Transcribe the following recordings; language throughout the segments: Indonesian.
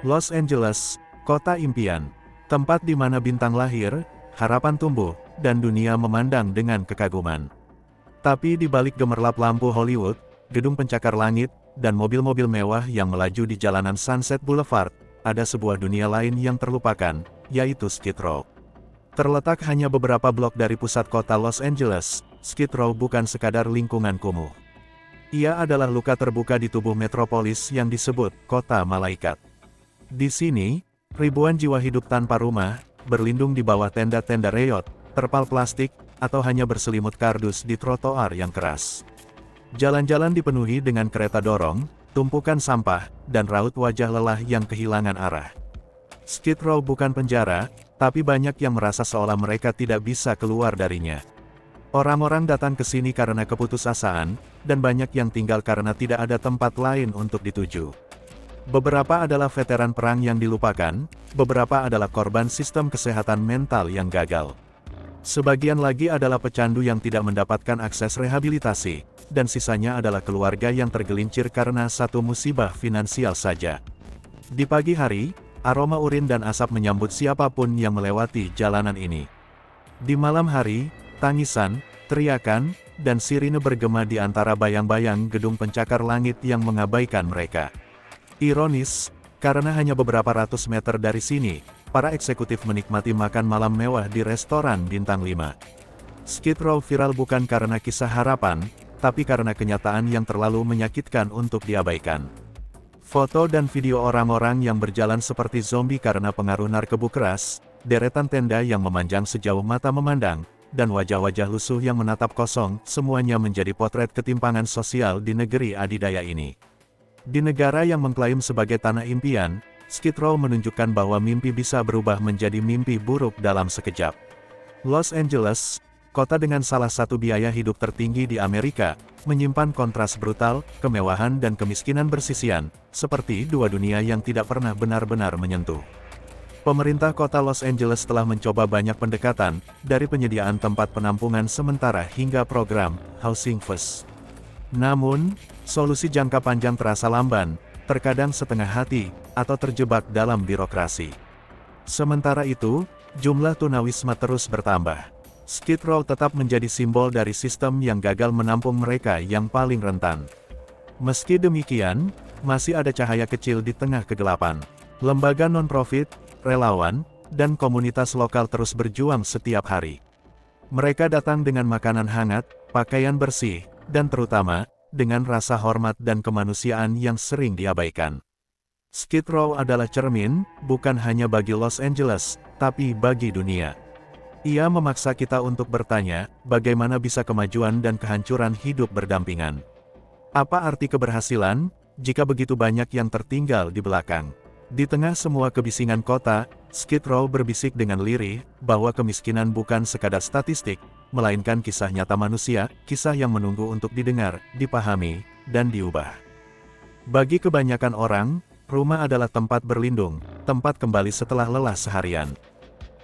Los Angeles, kota impian. Tempat di mana bintang lahir, harapan tumbuh, dan dunia memandang dengan kekaguman. Tapi di balik gemerlap lampu Hollywood, gedung pencakar langit, dan mobil-mobil mewah yang melaju di jalanan Sunset Boulevard, ada sebuah dunia lain yang terlupakan, yaitu Skid Row. Terletak hanya beberapa blok dari pusat kota Los Angeles, Skid Row bukan sekadar lingkungan kumuh. Ia adalah luka terbuka di tubuh metropolis yang disebut Kota Malaikat. Di sini, ribuan jiwa hidup tanpa rumah, berlindung di bawah tenda-tenda reyot, terpal plastik, atau hanya berselimut kardus di trotoar yang keras. Jalan-jalan dipenuhi dengan kereta dorong, tumpukan sampah, dan raut wajah lelah yang kehilangan arah. Skid Row bukan penjara, tapi banyak yang merasa seolah mereka tidak bisa keluar darinya. Orang-orang datang ke sini karena keputusasaan, dan banyak yang tinggal karena tidak ada tempat lain untuk dituju. Beberapa adalah veteran perang yang dilupakan, beberapa adalah korban sistem kesehatan mental yang gagal. Sebagian lagi adalah pecandu yang tidak mendapatkan akses rehabilitasi, dan sisanya adalah keluarga yang tergelincir karena satu musibah finansial saja. Di pagi hari, aroma urin dan asap menyambut siapapun yang melewati jalanan ini. Di malam hari, tangisan, teriakan, dan sirine bergema di antara bayang-bayang gedung pencakar langit yang mengabaikan mereka. Ironis, karena hanya beberapa ratus meter dari sini, para eksekutif menikmati makan malam mewah di restoran bintang 5. Skid Row viral bukan karena kisah harapan, tapi karena kenyataan yang terlalu menyakitkan untuk diabaikan. Foto dan video orang-orang yang berjalan seperti zombie karena pengaruh narkoba keras, deretan tenda yang memanjang sejauh mata memandang, dan wajah-wajah lusuh yang menatap kosong, semuanya menjadi potret ketimpangan sosial di negeri adidaya ini. Di negara yang mengklaim sebagai tanah impian, Skid Row menunjukkan bahwa mimpi bisa berubah menjadi mimpi buruk dalam sekejap. Los Angeles, kota dengan salah satu biaya hidup tertinggi di Amerika, menyimpan kontras brutal, kemewahan dan kemiskinan bersisian, seperti dua dunia yang tidak pernah benar-benar menyentuh. Pemerintah kota Los Angeles telah mencoba banyak pendekatan, dari penyediaan tempat penampungan sementara hingga program Housing First. Namun, solusi jangka panjang terasa lamban, terkadang setengah hati, atau terjebak dalam birokrasi. Sementara itu, jumlah tunawisma terus bertambah. Skid Row tetap menjadi simbol dari sistem yang gagal menampung mereka yang paling rentan. Meski demikian, masih ada cahaya kecil di tengah kegelapan. Lembaga non-profit, relawan, dan komunitas lokal terus berjuang setiap hari. Mereka datang dengan makanan hangat, pakaian bersih, dan terutama, dengan rasa hormat dan kemanusiaan yang sering diabaikan. Skid Row adalah cermin, bukan hanya bagi Los Angeles, tapi bagi dunia. Ia memaksa kita untuk bertanya, bagaimana bisa kemajuan dan kehancuran hidup berdampingan? Apa arti keberhasilan, jika begitu banyak yang tertinggal di belakang? Di tengah semua kebisingan kota, Skid Row berbisik dengan lirih, bahwa kemiskinan bukan sekadar statistik, melainkan kisah nyata manusia, kisah yang menunggu untuk didengar, dipahami, dan diubah. Bagi kebanyakan orang, rumah adalah tempat berlindung, tempat kembali setelah lelah seharian.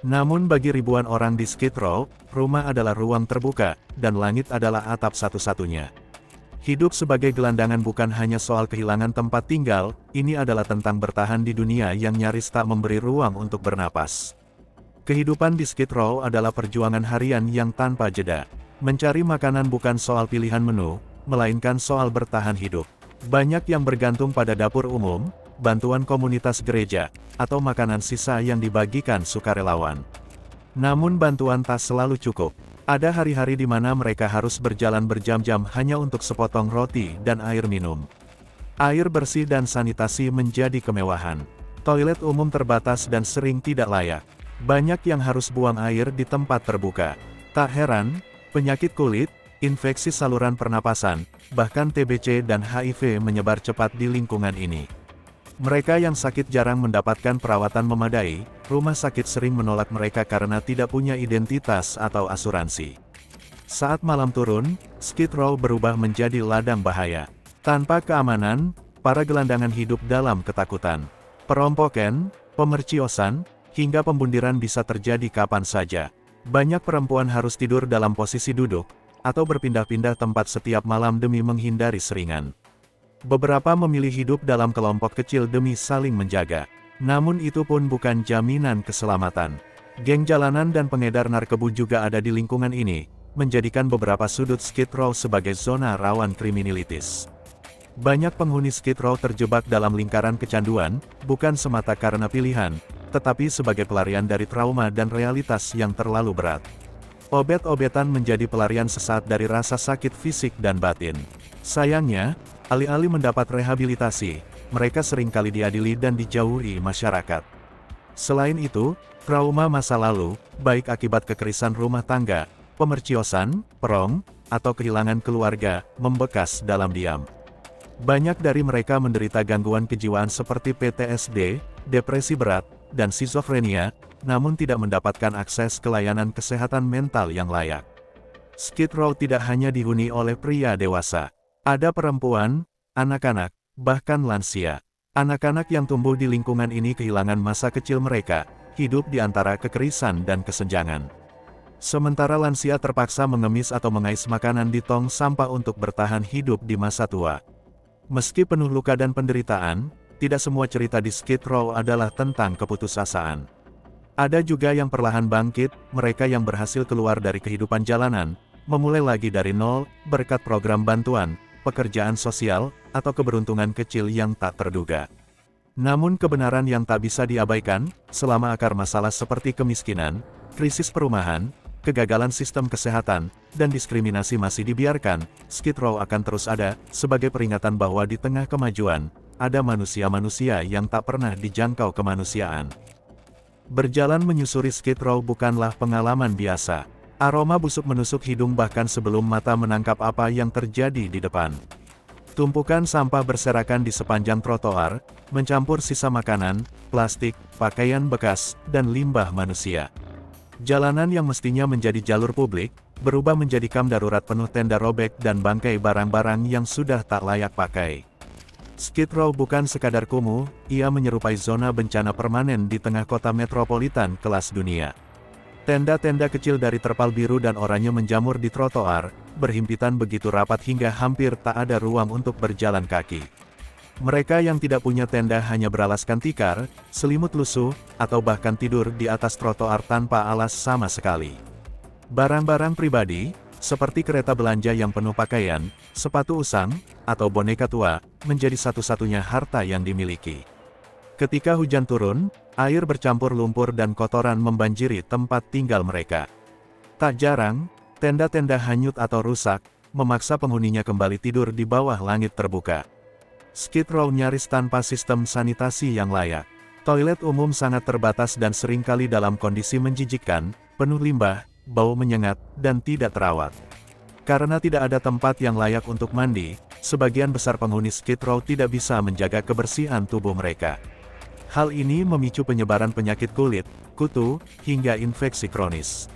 Namun bagi ribuan orang di Skid Row, rumah adalah ruang terbuka, dan langit adalah atap satu-satunya. Hidup sebagai gelandangan bukan hanya soal kehilangan tempat tinggal, ini adalah tentang bertahan di dunia yang nyaris tak memberi ruang untuk bernapas. Kehidupan di Skid Row adalah perjuangan harian yang tanpa jeda. Mencari makanan bukan soal pilihan menu, melainkan soal bertahan hidup. Banyak yang bergantung pada dapur umum, bantuan komunitas gereja, atau makanan sisa yang dibagikan sukarelawan. Namun bantuan tak selalu cukup. Ada hari-hari di mana mereka harus berjalan berjam-jam hanya untuk sepotong roti dan air minum. Air bersih dan sanitasi menjadi kemewahan. Toilet umum terbatas dan sering tidak layak. Banyak yang harus buang air di tempat terbuka. Tak heran, penyakit kulit, infeksi saluran pernapasan, bahkan TBC dan HIV menyebar cepat di lingkungan ini. Mereka yang sakit jarang mendapatkan perawatan memadai, rumah sakit sering menolak mereka karena tidak punya identitas atau asuransi. Saat malam turun, Skid Row berubah menjadi ladang bahaya. Tanpa keamanan, para gelandangan hidup dalam ketakutan. Perampokan, pemerciosan, hingga pembundiran bisa terjadi kapan saja. Banyak perempuan harus tidur dalam posisi duduk, atau berpindah-pindah tempat setiap malam demi menghindari seringan. Beberapa memilih hidup dalam kelompok kecil demi saling menjaga. Namun itu pun bukan jaminan keselamatan. Geng jalanan dan pengedar narkoba juga ada di lingkungan ini, menjadikan beberapa sudut Skid Row sebagai zona rawan kriminalitas. Banyak penghuni Skid Row terjebak dalam lingkaran kecanduan, bukan semata karena pilihan, tetapi sebagai pelarian dari trauma dan realitas yang terlalu berat. Obat-obatan menjadi pelarian sesaat dari rasa sakit fisik dan batin. Sayangnya, alih-alih mendapat rehabilitasi, mereka seringkali diadili dan dijauhi masyarakat. Selain itu, trauma masa lalu, baik akibat kekerasan rumah tangga, pemerciosan, perong, atau kehilangan keluarga, membekas dalam diam. Banyak dari mereka menderita gangguan kejiwaan seperti PTSD, depresi berat, dan skizofrenia, namun tidak mendapatkan akses ke layanan kesehatan mental yang layak. Skid Row tidak hanya dihuni oleh pria dewasa. Ada perempuan, anak-anak, bahkan lansia. Anak-anak yang tumbuh di lingkungan ini kehilangan masa kecil mereka, hidup di antara kekerisan dan kesenjangan. Sementara lansia terpaksa mengemis atau mengais makanan di tong sampah untuk bertahan hidup di masa tua. Meski penuh luka dan penderitaan, tidak semua cerita di Skid Row adalah tentang keputusasaan. Ada juga yang perlahan bangkit, mereka yang berhasil keluar dari kehidupan jalanan, memulai lagi dari nol, berkat program bantuan, pekerjaan sosial, atau keberuntungan kecil yang tak terduga. Namun kebenaran yang tak bisa diabaikan, selama akar masalah seperti kemiskinan, krisis perumahan, kegagalan sistem kesehatan, dan diskriminasi masih dibiarkan, Skid Row akan terus ada, sebagai peringatan bahwa di tengah kemajuan, ada manusia-manusia yang tak pernah dijangkau kemanusiaan. Berjalan menyusuri Skid Row bukanlah pengalaman biasa. Aroma busuk menusuk hidung bahkan sebelum mata menangkap apa yang terjadi di depan. Tumpukan sampah berserakan di sepanjang trotoar, mencampur sisa makanan, plastik, pakaian bekas, dan limbah manusia. Jalanan yang mestinya menjadi jalur publik, berubah menjadi kam darurat penuh tenda robek dan bangkai barang-barang yang sudah tak layak pakai. Skid Row bukan sekadar kumuh, ia menyerupai zona bencana permanen di tengah kota metropolitan kelas dunia. Tenda-tenda kecil dari terpal biru dan oranye menjamur di trotoar, berhimpitan begitu rapat hingga hampir tak ada ruang untuk berjalan kaki. Mereka yang tidak punya tenda hanya beralaskan tikar, selimut lusuh, atau bahkan tidur di atas trotoar tanpa alas sama sekali. Barang-barang pribadi, seperti kereta belanja yang penuh pakaian, sepatu usang, atau boneka tua, menjadi satu-satunya harta yang dimiliki. Ketika hujan turun, air bercampur lumpur dan kotoran membanjiri tempat tinggal mereka. Tak jarang, tenda-tenda hanyut atau rusak, memaksa penghuninya kembali tidur di bawah langit terbuka. Skid Row nyaris tanpa sistem sanitasi yang layak. Toilet umum sangat terbatas dan seringkali dalam kondisi menjijikkan, penuh limbah, bau menyengat, dan tidak terawat. Karena tidak ada tempat yang layak untuk mandi, sebagian besar penghuni Skid Row tidak bisa menjaga kebersihan tubuh mereka. Hal ini memicu penyebaran penyakit kulit, kutu, hingga infeksi kronis.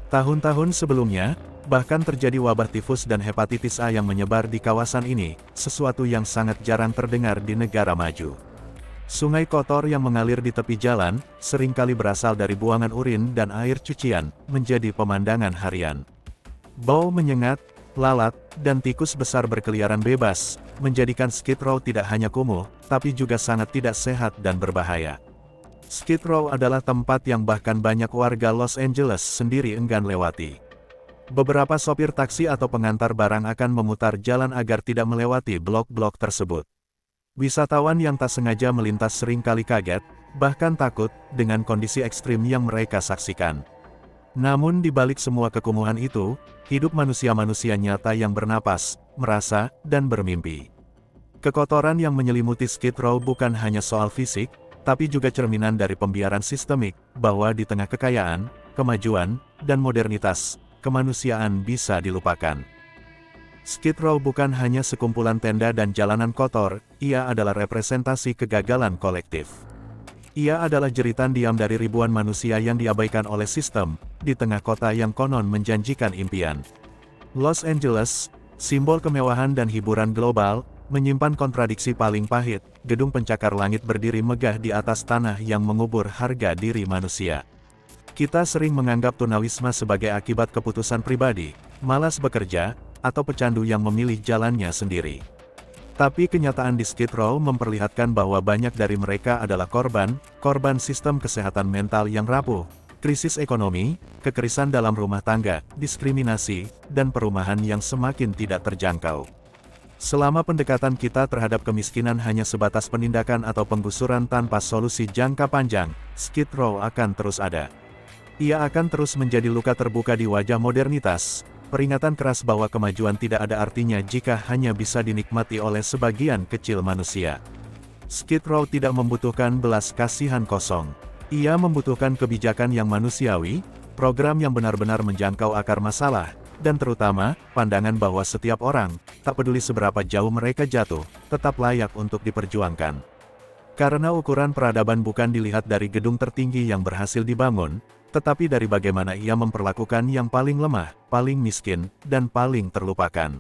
Tahun-tahun sebelumnya, bahkan terjadi wabah tifus dan hepatitis A yang menyebar di kawasan ini, sesuatu yang sangat jarang terdengar di negara maju. Sungai kotor yang mengalir di tepi jalan, seringkali berasal dari buangan urin dan air cucian, menjadi pemandangan harian. Bau menyengat, lalat, dan tikus besar berkeliaran bebas, menjadikan Skid Row tidak hanya kumuh, tapi juga sangat tidak sehat dan berbahaya. Skid Row adalah tempat yang bahkan banyak warga Los Angeles sendiri enggan lewati. Beberapa sopir taksi atau pengantar barang akan memutar jalan agar tidak melewati blok-blok tersebut. Wisatawan yang tak sengaja melintas seringkali kaget, bahkan takut, dengan kondisi ekstrim yang mereka saksikan. Namun di balik semua kekumuhan itu, hidup manusia-manusia nyata yang bernapas, merasa, dan bermimpi. Kekotoran yang menyelimuti Skid Row bukan hanya soal fisik, tapi juga cerminan dari pembiaran sistemik, bahwa di tengah kekayaan, kemajuan, dan modernitas, kemanusiaan bisa dilupakan. Skid Row bukan hanya sekumpulan tenda dan jalanan kotor, ia adalah representasi kegagalan kolektif. Ia adalah jeritan diam dari ribuan manusia yang diabaikan oleh sistem, di tengah kota yang konon menjanjikan impian. Los Angeles, simbol kemewahan dan hiburan global, menyimpan kontradiksi paling pahit, gedung pencakar langit berdiri megah di atas tanah yang mengubur harga diri manusia. Kita sering menganggap tunawisma sebagai akibat keputusan pribadi, malas bekerja, atau pecandu yang memilih jalannya sendiri. Tapi kenyataan di Skid Row memperlihatkan bahwa banyak dari mereka adalah korban sistem kesehatan mental yang rapuh, krisis ekonomi, kekerisan dalam rumah tangga, diskriminasi, dan perumahan yang semakin tidak terjangkau. Selama pendekatan kita terhadap kemiskinan hanya sebatas penindakan atau penggusuran tanpa solusi jangka panjang, Skid Row akan terus ada. Ia akan terus menjadi luka terbuka di wajah modernitas, peringatan keras bahwa kemajuan tidak ada artinya jika hanya bisa dinikmati oleh sebagian kecil manusia. Skid Row tidak membutuhkan belas kasihan kosong. Ia membutuhkan kebijakan yang manusiawi, program yang benar-benar menjangkau akar masalah, dan terutama, pandangan bahwa setiap orang, tak peduli seberapa jauh mereka jatuh, tetap layak untuk diperjuangkan. Karena ukuran peradaban bukan dilihat dari gedung tertinggi yang berhasil dibangun, tetapi dari bagaimana ia memperlakukan yang paling lemah, paling miskin, dan paling terlupakan.